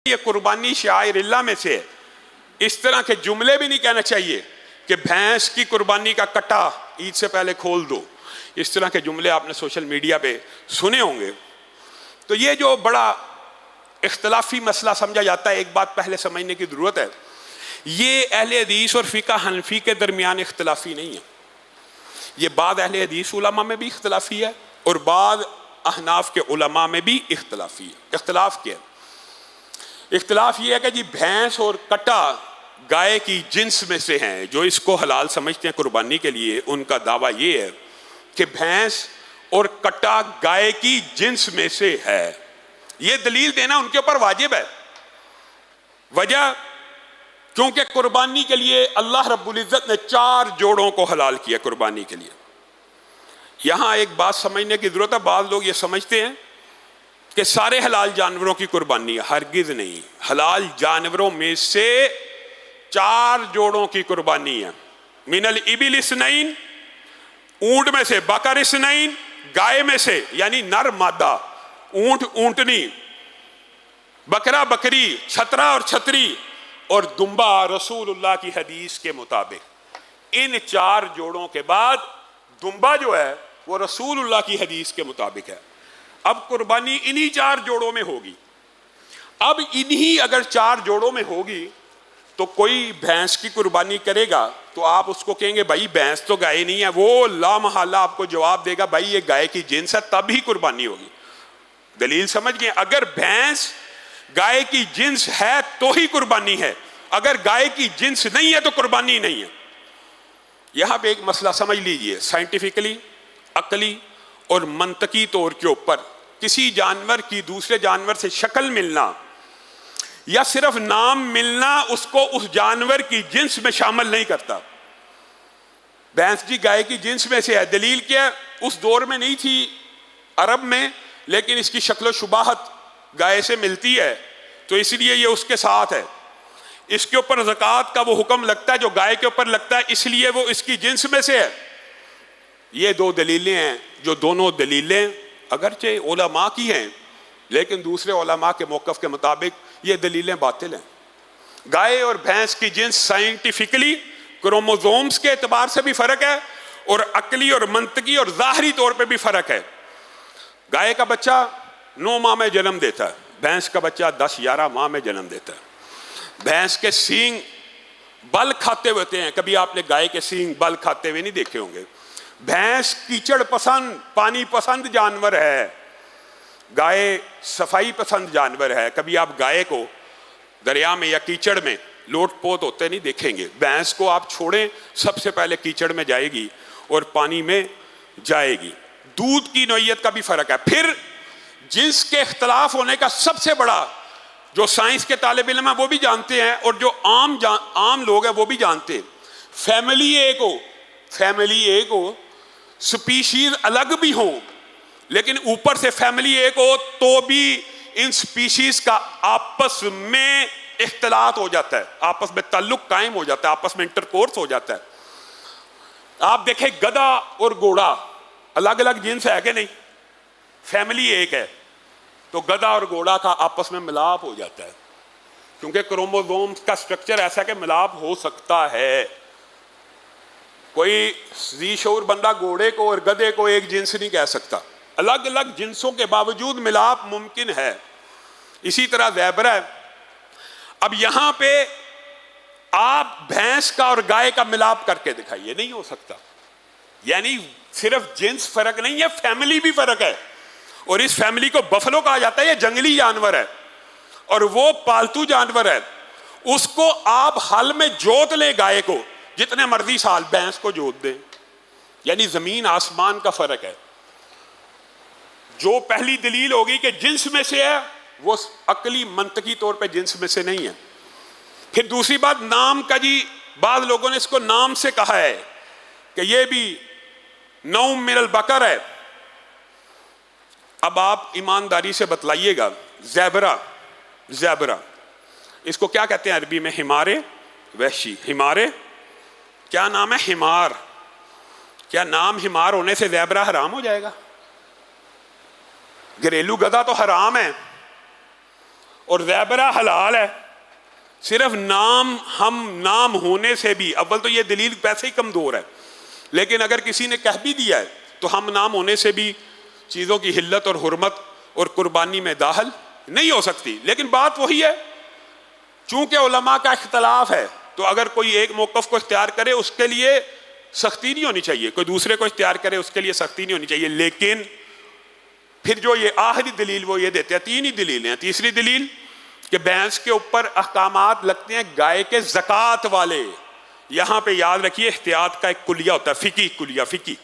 یہ قربانی شعائر اللہ میں سے ہے. اس طرح کے جملے بھی نہیں کہنا چاہیے کہ بھینس کی قربانی کا کٹا عید سے پہلے کھول دو. اس طرح کے جملے آپ نے سوشل میڈیا پہ سنے ہوں گے. تو یہ جو بڑا اختلافی مسئلہ سمجھا جاتا ہے، ایک بات پہلے سمجھنے کی ضرورت ہے، یہ اہل حدیث اور فقہ حنفی کے درمیان اختلافی نہیں ہے. یہ بعض اہل حدیث علماء میں بھی اختلافی ہے اور بعض احناف کے علماء میں بھی اختلافی ہے. اختلاف کیا ہے؟ اختلاف یہ ہے کہ جی بھینس اور کٹا گائے کی جنس میں سے ہیں. جو اس کو حلال سمجھتے ہیں قربانی کے لیے، ان کا دعویٰ یہ ہے کہ بھینس اور کٹا گائے کی جنس میں سے ہے. یہ دلیل دینا ان کے اوپر واجب ہے. وجہ کیونکہ قربانی کے لیے اللہ رب العزت نے 4 جوڑوں کو حلال کیا قربانی کے لیے. یہاں ایک بات سمجھنے کی ضرورت ہے. بعض لوگ یہ سمجھتے ہیں کہ سارے حلال جانوروں کی قربانی ہے. ہرگز نہیں. حلال جانوروں میں سے 4 جوڑوں کی قربانی ہے. من الابل اثنین، اونٹ میں سے، بقر اثنین، گائے میں سے یعنی نر مادہ، اونٹ اونٹنی، بکرا بکری، چھترا اور چھتری، اور دمبا رسول اللہ کی حدیث کے مطابق. ان 4 جوڑوں کے بعد دمبا جو ہے وہ رسول اللہ کی حدیث کے مطابق ہے. اب قربانی انہی 4 جوڑوں میں ہوگی. اب انہی اگر 4 جوڑوں میں ہوگی تو کوئی بھینس کی قربانی کرے گا تو آپ اس کو کہیں گے بھائی بھینس تو گائے نہیں ہے. وہ لا محالہ آپ کو جواب دے گا بھائی یہ گائے کی جنس ہے، تب ہی قربانی ہوگی. دلیل سمجھ گئے؟ اگر بھینس گائے کی جنس ہے تو ہی قربانی ہے، اگر گائے کی جنس نہیں ہے تو قربانی نہیں ہے. یہاں پہ ایک مسئلہ سمجھ لیجئے. سائنٹیفکلی، عقلی اور منطقی طور کے اوپر کسی جانور کی دوسرے جانور سے شکل ملنا یا صرف نام ملنا اس کو اس جانور کی جنس میں شامل نہیں کرتا. بھینس جی گائے کی جنس میں سے ہے. دلیل کیا؟ اس دور میں نہیں تھی عرب میں، لیکن اس کی شکل و شباہت گائے سے ملتی ہے تو اس لیے یہ اس کے ساتھ ہے. اس کے اوپر زکوٰۃ کا وہ حکم لگتا ہے جو گائے کے اوپر لگتا ہے، اس لیے وہ اس کی جنس میں سے ہے. یہ 2 دلیلیں ہیں جو دونوں دلیلیں اگرچہ علماء کی ہیں لیکن دوسرے علماء کے موقف کے مطابق یہ دلیلیں باطل ہیں. گائے اور بھینس کی جنس سائنٹیفکلی کروموزومز کے اعتبار سے بھی فرق ہے اور عقلی اور منطقی اور ظاہری طور پہ بھی فرق ہے. گائے کا بچہ 9 ماہ میں جنم دیتا ہے، بھینس کا بچہ 10-11 ماہ میں جنم دیتا ہے. بھینس کے سینگ بل کھاتے ہوتے ہیں. کبھی آپ نے گائے کے سینگ بل کھاتے ہوئے نہیں دیکھے ہوں گے. بھینس کیچڑ پسند، پانی پسند جانور ہے، گائے صفائی پسند جانور ہے. کبھی آپ گائے کو دریا میں یا کیچڑ میں لوٹ پوت ہوتے نہیں دیکھیں گے. بھینس کو آپ چھوڑیں سب سے پہلے کیچڑ میں جائے گی اور پانی میں جائے گی. دودھ کی نوعیت کا بھی فرق ہے. پھر جنس کے اختلاف ہونے کا سب سے بڑا جو سائنس کے طالب علم ہیں وہ بھی جانتے ہیں اور جو عام لوگ ہیں وہ بھی جانتے ہیں، فیملی ایک ہو، سپیشیز الگ بھی ہوں لیکن اوپر سے فیملی ایک ہو تو بھی ان سپیشیز کا آپس میں اختلاط ہو جاتا ہے، آپس میں تعلق قائم ہو جاتا ہے، آپس میں انٹرکورس ہو جاتا ہے. آپ دیکھیں گدھا اور گھوڑا الگ الگ جنس ہے کہ نہیں؟ فیملی ایک ہے تو گدھا اور گھوڑا کا آپس میں ملاپ ہو جاتا ہے کیونکہ کروموزوم کا سٹرکچر ایسا کہ ملاپ ہو سکتا ہے. کوئی ذی شعور بندہ گھوڑے کو اور گدھے کو ایک جنس نہیں کہہ سکتا. الگ الگ جنسوں کے باوجود ملاپ ممکن ہے. اسی طرح زیبر ہے. اب یہاں پہ آپ بھینس کا اور گائے کا ملاپ کر کے دکھائیے، نہیں ہو سکتا. یعنی صرف جنس فرق نہیں ہے، فیملی بھی فرق ہے. اور اس فیملی کو بفلو کہا جاتا ہے. یہ جنگلی جانور ہے اور وہ پالتو جانور ہے. اس کو آپ حل میں جوت لیں گائے کو جتنے مرضی سال، بھینس کو جوت دیں. یعنی زمین آسمان کا فرق ہے. جو پہلی دلیل ہوگی کہ جنس میں سے ہے وہ عقلی منطقی طور پہ جنس میں سے نہیں ہے. پھر دوسری بات نام کا. جی بعض لوگوں نے اس کو نام سے کہا ہے کہ یہ بھی نوم من البقر ہے. اب آپ ایمانداری سے بتلائیے گا، زیبرا اس کو کیا کہتے ہیں عربی میں؟ حمار وحشی. حمار کیا نام ہے؟ حمار. کیا نام حمار ہونے سے زیبرا حرام ہو جائے گا؟ گھریلو گدھا تو حرام ہے اور زیبرہ حلال ہے، صرف نام ہونے سے بھی، اول تو یہ دلیل پیسے ہی کمزور ہے، لیکن اگر کسی نے کہہ بھی دیا ہے تو ہم نام ہونے سے بھی چیزوں کی حلت اور حرمت اور قربانی میں داخل نہیں ہو سکتی۔ لیکن بات وہی ہے، چونکہ علماء کا اختلاف ہے تو اگر کوئی ایک موقف کو اختیار کرے اس کے لیے سختی نہیں ہونی چاہیے، کوئی دوسرے کو اختیار کرے اس کے لیے سختی نہیں ہونی چاہیے۔ لیکن پھر جو یہ آخری دلیل وہ یہ دیتے ہیں، تین ہی دلیلیں ہیں۔ تیسری دلیل کہ بھینس کے اوپر احکامات لگتے ہیں گائے کے زکوٰۃ والے۔ یہاں پہ یاد رکھیے احتیاط کا ایک کلیہ ہوتا ہے، فقہی کلیہ، فقہی۔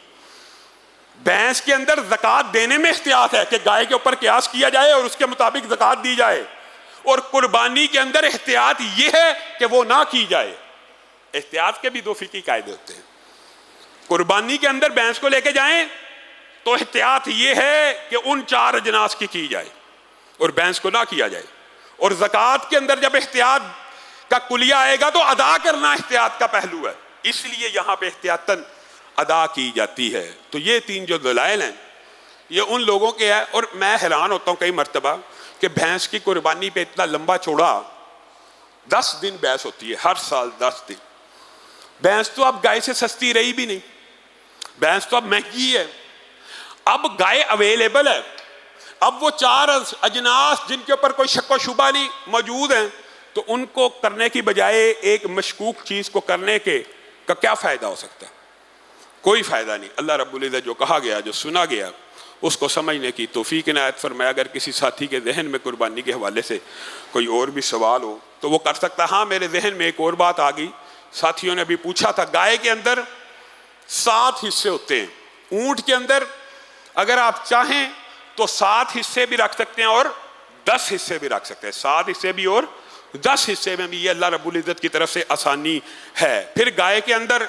بھینس کے اندر زکوٰۃ دینے میں احتیاط ہے کہ گائے کے اوپر قیاس کیا جائے اور اس کے مطابق زکوٰۃ دی جائے، اور قربانی کے اندر احتیاط یہ ہے کہ وہ نہ کی جائے۔ احتیاط کے بھی دو فقہی قاعدے ہوتے ہیں۔ قربانی کے اندر بھینس کو لے کے جائیں تو احتیاط یہ ہے کہ ان 4 اجناس کی جائے اور بھینس کو نہ کیا جائے، اور زکوٰۃ کے اندر جب احتیاط کا کلیہ آئے گا تو ادا کرنا احتیاط کا پہلو ہے، اس لیے یہاں پہ احتیاطاً ادا کی جاتی ہے۔ تو یہ 3 جو دلائل ہیں یہ ان لوگوں کے ہیں، اور میں حیران ہوتا ہوں کئی مرتبہ کہ بھینس کی قربانی پہ اتنا لمبا چوڑا 10 دن بحث ہوتی ہے، ہر سال 10 دن۔ بھینس تو اب گائے سے سستی رہی بھی نہیں، بھینس تو اب مہنگی ہے، اب گائے اویلیبل ہے، اب وہ 4 اجناس جن کے اوپر کوئی شک و شبہ نہیں موجود ہیں، تو ان کو کرنے کی بجائے ایک مشکوک چیز کو کرنے کا کیا فائدہ ہو سکتا ہے؟ کوئی فائدہ نہیں۔ اللہ رب العزت جو کہا گیا، جو سنا گیا، اس کو سمجھنے کی توفیق عنایت فرمائے۔ اگر کسی ساتھی کے ذہن میں قربانی کے حوالے سے کوئی اور بھی سوال ہو تو وہ کر سکتا ہے۔ ہاں، میرے ذہن میں ایک اور بات آ گئی، ساتھیوں نے بھی پوچھا تھا، گائے کے اندر 7 حصے ہوتے ہیں، اونٹ کے اندر اگر آپ چاہیں تو 7 حصے بھی رکھ سکتے ہیں اور 10 حصے بھی رکھ سکتے ہیں، 7 حصے بھی اور 10 حصے میں بھی، یہ اللہ رب العزت کی طرف سے آسانی ہے۔ پھر گائے کے اندر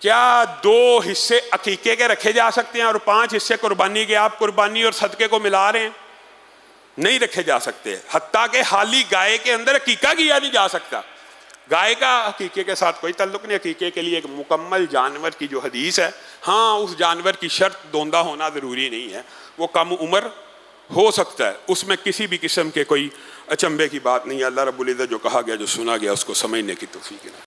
کیا 2 حصے عقیقے کے رکھے جا سکتے ہیں اور 5 حصے قربانی کے؟ آپ قربانی اور صدقے کو ملا رہے ہیں، نہیں رکھے جا سکتے، حتیٰ کہ حالی گائے کے اندر عقیقہ کیا نہیں جا سکتا۔ گائے کا عقیقے کے ساتھ کوئی تعلق نہیں، عقیقے کے لیے ایک مکمل جانور کی جو حدیث ہے، ہاں اس جانور کی شرط دوندہ ہونا ضروری نہیں ہے، وہ کم عمر ہو سکتا ہے، اس میں کسی بھی قسم کے کوئی اچنبے کی بات نہیں ہے۔ اللہ رب العزت جو کہا گیا، جو سنا گیا، اس کو سمجھنے کی توفیق ہے۔